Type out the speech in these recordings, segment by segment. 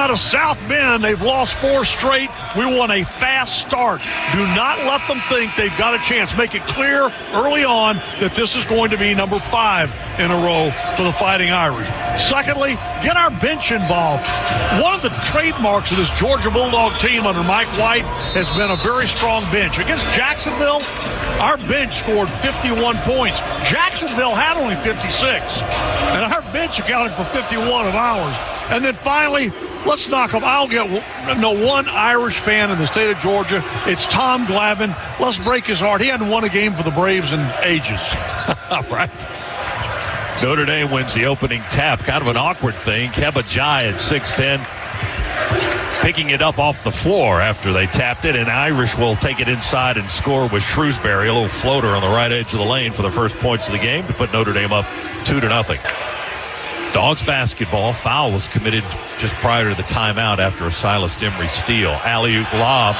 out of South Bend. They've lost 4 straight. We want a fast start. Do not let them think they've got a chance. Make it clear early on that this is going to be number 5 in a row for the Fighting Irish. Secondly, get our bench involved. One of the trademarks of this Georgia Bulldog team under Mike White has been a very strong bench. Against Jacksonville, our bench scored 51 points. Jacksonville had only 56, and our bench accounted for 51 of ours. And then finally, let's knock them. I'll get one Irish fan in the state of Georgia. It's Tom Glavine. Let's break his heart. He hadn't won a game for the Braves in ages. Right. Notre Dame wins the opening tap. Kind of an awkward thing. Kebajai at 6'10", picking it up off the floor after they tapped it, and Irish will take it inside and score with Shrewsbury, a little floater on the right edge of the lane for the first points of the game to put Notre Dame up 2-0. Dogs basketball. Foul was committed just prior to the timeout after a Silas Demery steal. Alley-oop lob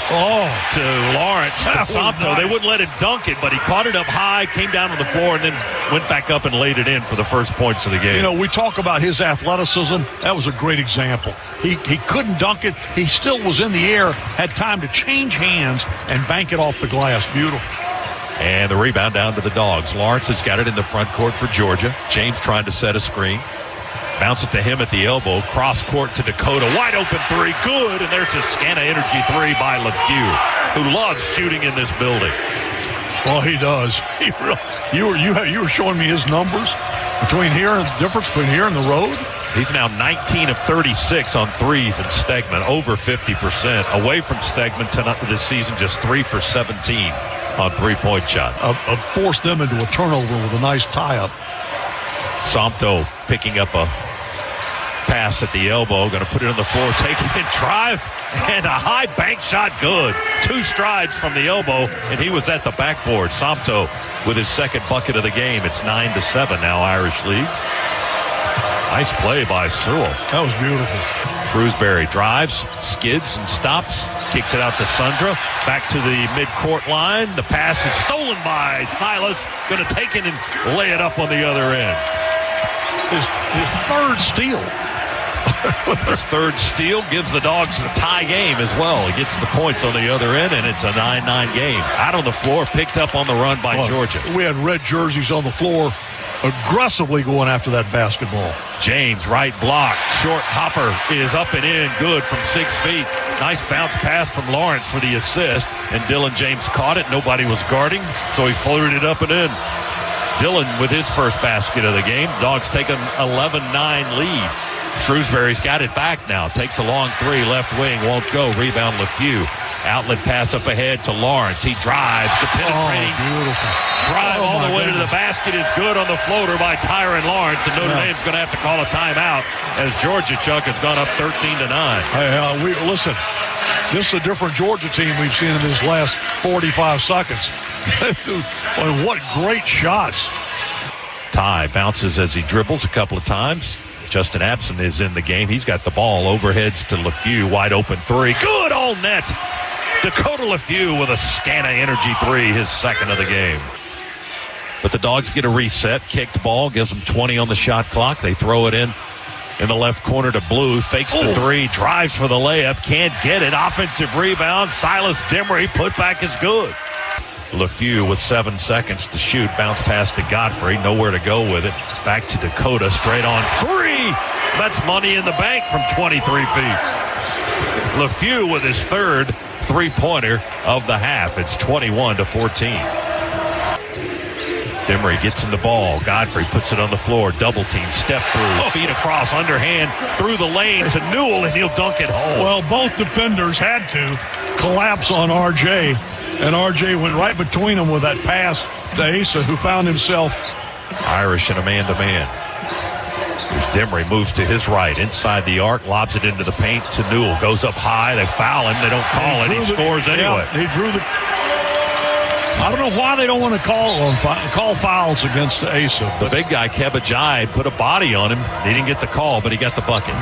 to Lawrence. To Santo. They wouldn't let him dunk it, but he caught it up high, came down on the floor, and then went back up and laid it in for the first points of the game. You know, we talk about his athleticism. That was a great example. He couldn't dunk it. He still was in the air, had time to change hands and bank it off the glass. Beautiful. And the rebound down to the Dogs. Lawrence has got it in the front court for Georgia. James trying to set a screen. Bounce it to him at the elbow. Cross court to Dakota. Wide open 3. Good. And there's a Scana Energy 3 by LeFew, who loves shooting in this building. Well, he does. You were showing me his numbers between here and the difference between here and the road. He's now 19 of 36 on threes in Stegman, over 50%. Away from Stegman tonight this season, just 3 for 17 on three-point shot. Forced them into a turnover with a nice tie-up. Somto picking up a pass at the elbow, going to put it on the floor, take it and drive, and a high bank shot, good. 2 strides from the elbow, and he was at the backboard. Somto with his second bucket of the game. It's 9-7 now. Irish leads. Nice play by Sewell. That was beautiful. Shrewsbury drives, skids, and stops. Kicks it out to Sundra. Back to the midcourt line. The pass is stolen by Silas. Going to take it and lay it up on the other end. His third steal. His third steal gives the Dogs a tie game as well. He gets the points on the other end, and it's a 9-9 game. Out on the floor, picked up on the run by Georgia. We had red jerseys on the floor, aggressively going after that basketball. James, right block. Short hopper is up and in. Good from 6 feet. Nice bounce pass from Lawrence for the assist. And Dylan James caught it. Nobody was guarding, so he floated it up and in. Dylan with his first basket of the game. Dogs take an 11-9 lead. Shrewsbury's got it back now. Takes a long 3. Left wing. Won't go. Rebound LeFew. Outlet pass up ahead to Lawrence. He drives. The penetrating drive all the way to the basket is good on the floater by Tyron Lawrence. And Notre Dame's going to have to call a timeout as Georgia, Chuck, has gone up 13-9. Listen, this is a different Georgia team we've seen in this last 45 seconds. What great shots. Ty bounces as he dribbles a couple of times. Justin Abson is in the game. He's got the ball. Overheads to LeFew. Wide open 3. Good all net. Dakota LeFew with a Scana Energy 3, his second of the game. But the Dogs get a reset. Kicked ball. Gives them 20 on the shot clock. They throw it in the left corner to Blue. Fakes the 3. Drives for the layup. Can't get it. Offensive rebound. Silas Demery. Put back is good. LeFew with 7 seconds to shoot. Bounce pass to Godfrey. Nowhere to go with it. Back to Dakota. Straight on 3. That's money in the bank from 23 feet. LeFew with his third three-pointer of the half. It's 21-14. Demery gets in the ball. Godfrey puts it on the floor. Double team. Step through. Feet across. Underhand. Through the lane to Newell, and he'll dunk it home. Well, both defenders had to collapse on RJ, and RJ went right between them with that pass to Asa, who found himself. Irish and a man-to-man. Here's Demery. Moves to his right. Inside the arc. Lobs it into the paint to Newell. Goes up high. They foul him. They don't call it. He scores anyway. Yeah, he drew the... I don't know why they don't want to call fouls against Asa. The big guy, Kebajai, put a body on him. He didn't get the call, but he got the bucket.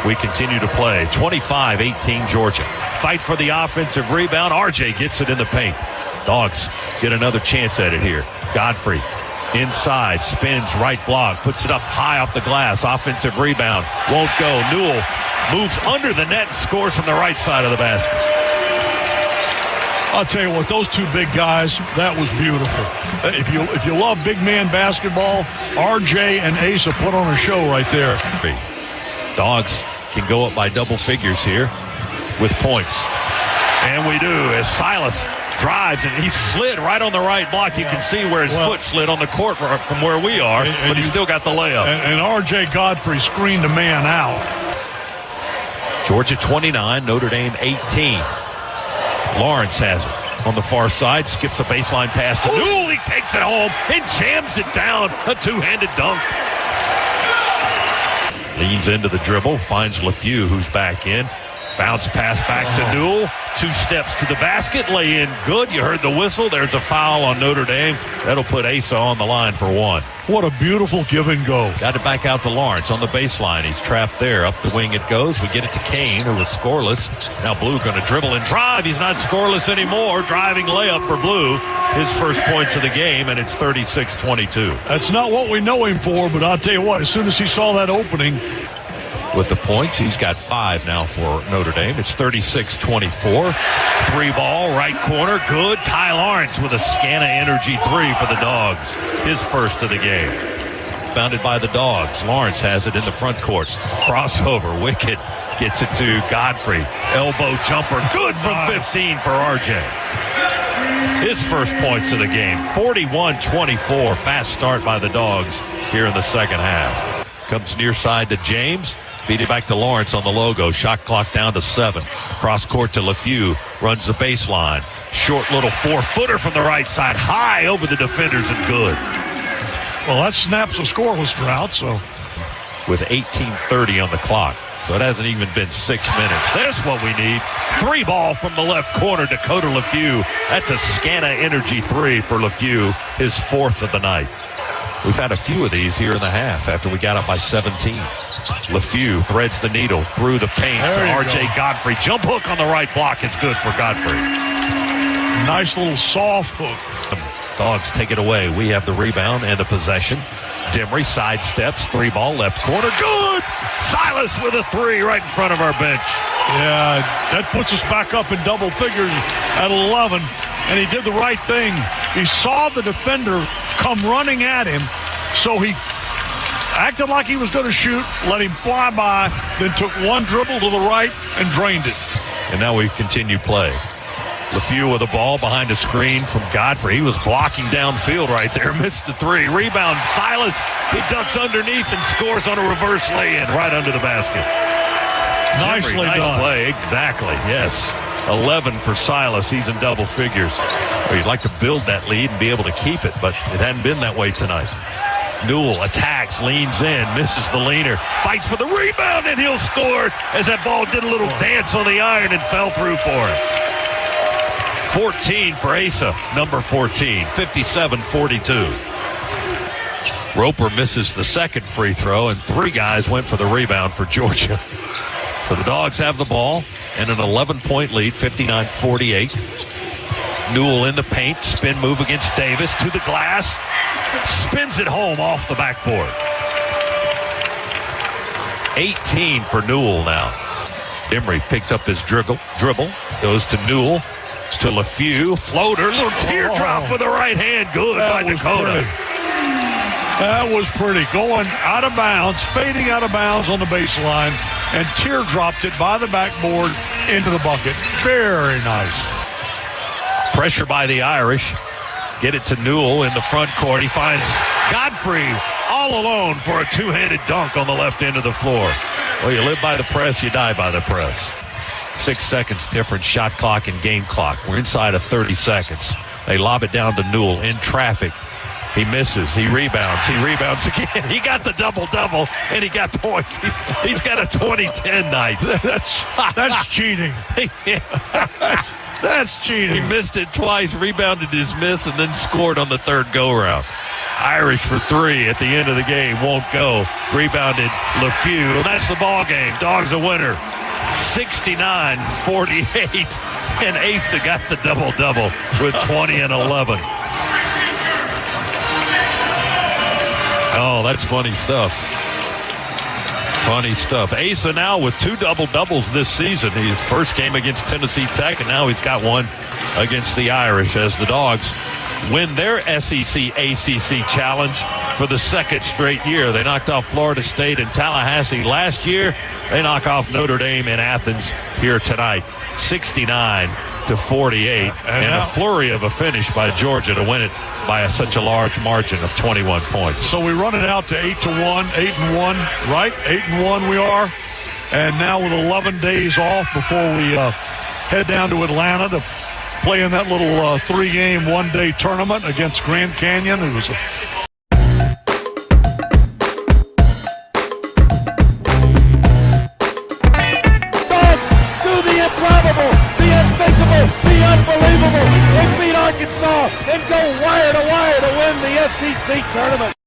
We continue to play. 25-18 Georgia. Fight for the offensive rebound. RJ gets it in the paint. Dogs get another chance at it here. Godfrey inside, spins, right block, puts it up high off the glass. Offensive rebound. Won't go. Newell moves under the net and scores from the right side of the basket. I'll tell you what, those two big guys, that was beautiful. If you love big man basketball, RJ and Asa put on a show right there. Dogs can go up by double figures here with points. And we do as Silas drives, and he slid right on the right block. You can see where his foot slid on the court from where we are, but he still got the layup. And R.J. Godfrey screened a man out. Georgia 29, Notre Dame 18. Lawrence has it on the far side, skips a baseline pass to Newell. He takes it home and jams it down. A two-handed dunk. Leans into the dribble, finds LeFew, who's back in. Bounce pass back to Newell. 2 steps to the basket, lay in good. You heard the whistle. There's a foul on Notre Dame. That'll put Asa on the line for 1. What a beautiful give and go. Got it back out to Lawrence on the baseline. He's trapped there. Up the wing it goes. We get it to Kane, who was scoreless. Now Blue going to dribble and drive. He's not scoreless anymore. Driving layup for Blue. His first points of the game, and it's 36-22. That's not what we know him for, but I'll tell you what, as soon as he saw that opening. With the points, he's got 5 now for Notre Dame. It's 36-24. 3-ball, right corner, good. Ty Lawrence with a Scana Energy 3 for the Dogs. His first of the game. Bounded by the Dogs. Lawrence has it in the front court. Crossover, wicked. Gets it to Godfrey. Elbow jumper, good from 15 for RJ. His first points of the game. 41-24. Fast start by the Dogs here in the second half. Comes near side to James. Feed it back to Lawrence on the logo. Shot clock down to 7. Cross court to LeFew. Runs the baseline. Short little 4-footer from the right side. High over the defenders and good. Well, that snaps a scoreless drought, so. With 18:30 on the clock. So it hasn't even been 6 minutes. There's what we need. 3-ball from the left corner, Dakota LeFew. That's a Scana Energy 3 for LeFew. His 4th of the night. We've had a few of these here in the half after we got up by 17. LeFew threads the needle through the paint to R.J. Godfrey. Jump hook on the right block is good for Godfrey. Nice little soft hook. Dogs take it away. We have the rebound and the possession. Demery sidesteps, 3-ball, left corner. Good! Silas with a 3 right in front of our bench. Yeah, that puts us back up in double figures at 11. And he did the right thing. He saw the defender come running at him, so he acted like he was going to shoot, let him fly by, then took one dribble to the right and drained it. And now we continue play. LeFew with the ball behind a screen from Godfrey. He was blocking downfield right there. Missed the 3. Rebound, Silas. He ducks underneath and scores on a reverse lay-in right under the basket. Nicely done. Play, exactly, yes. 11 for Silas. He's in double figures. Well, you'd like to build that lead and be able to keep it, but it hadn't been that way tonight. Newell attacks, leans in, misses the leaner, fights for the rebound, and he'll score as that ball did a little dance on the iron and fell through for him. 14 for Asa, number 14, 57-42. Roper misses the second free throw, and 3 guys went for the rebound for Georgia. So the Dogs have the ball and an 11-point lead, 59-48. Newell in the paint, spin move against Davis to the glass, spins it home off the backboard. 18 for Newell now. Demery picks up his dribble, goes to Newell, to LeFew, floater, little teardrop with the right hand, good by Dakota. That was pretty. Going out of bounds, fading out of bounds on the baseline, and teardropped it by the backboard into the bucket. Very nice. Pressure by the Irish. Get it to Newell in the front court. He finds Godfrey all alone for a 2-handed dunk on the left end of the floor. Well, you live by the press, you die by the press. 6 seconds difference, shot clock and game clock. We're inside of 30 seconds. They lob it down to Newell in traffic. He misses. He rebounds again. He got the double-double, and he got points. He's got a 20-10 night. That's cheating. That's cheating. He missed it twice, rebounded his miss, and then scored on the third go-round. Irish for 3 at the end of the game. Won't go. Rebounded LeFew. Well, that's the ball game. Dogs a winner. 69-48. And Asa got the double-double with 20 and 11. Oh, that's funny stuff. Funny stuff. Asa now with 2 double-doubles this season. His first game against Tennessee Tech, and now he's got one against the Irish as the Dogs win their SEC ACC challenge for the second straight year. They knocked off Florida State and Tallahassee last year. They knock off Notre Dame in Athens here tonight, 69-48, and a flurry of a finish by Georgia to win it by such a large margin of 21 points. So we run it out to 8-1, 8-1, right? 8-1 we are. And now with 11 days off before we head down to Atlanta to play in that little 3-game, 1-day tournament against Grand Canyon. It was Dogs do the improbable, the unthinkable, the unbelievable. They beat Arkansas and go wire to wire to win the SEC tournament.